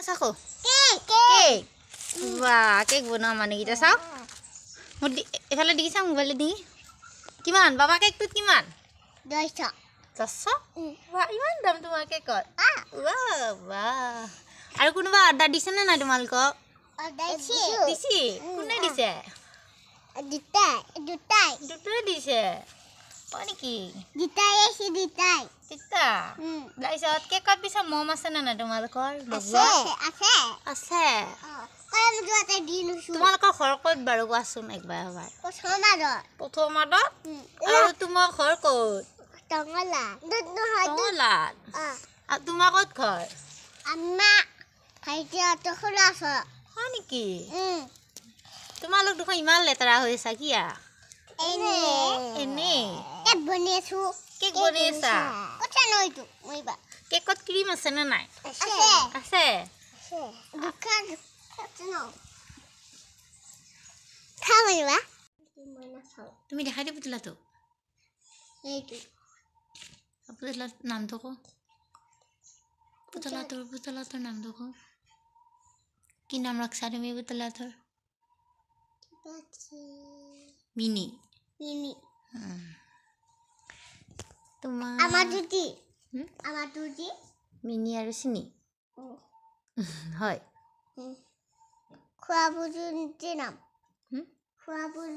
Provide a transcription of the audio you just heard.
চাখো cake বাহ cake বনোৱা মানুহকেইটা চাওক মোৰ এফালে দেখি চাওঁ মোবাইলে দি কিমান বাবা কেকটোত কিমান 200 বাহ ইমান দাম তোমাৰ কেকৰ বাহ আৰু কোনোবা অৰ্ডাৰ দিছে নে নাই তোমালোকক দিছি কোনে দিছে দুটাই দিছে হয় নেকি তিতা তাৰপিছত কেকত পিছত মম আছে নে নাই তোমালোকৰ আছে তোমালোকৰ ঘৰ ক'ত বাৰু কোৱাচোন একবাৰ প্ৰথমত আৰু তোমাৰ ঘৰ ক'ত টঙলাত আৰু তোমাৰ ক'ত ঘৰ হয় নেকি তোমালোক দেখোন ইমান লেতেৰা হৈ আছা কিয়া এনেই কেক বনাই আছা কেকত ক্ৰীম আছে নে নাই আছে তুমি দেখাই দিয়া পুতলাটো পুতলাৰ নামটো কওঁ পুতলাটোৰ নামটো কওঁ কি নাম ৰাখছা তুমি পুতলাটোৰ মিনি তোমাৰ মিনি আৰু চিনি হয় খোৱাবোৰ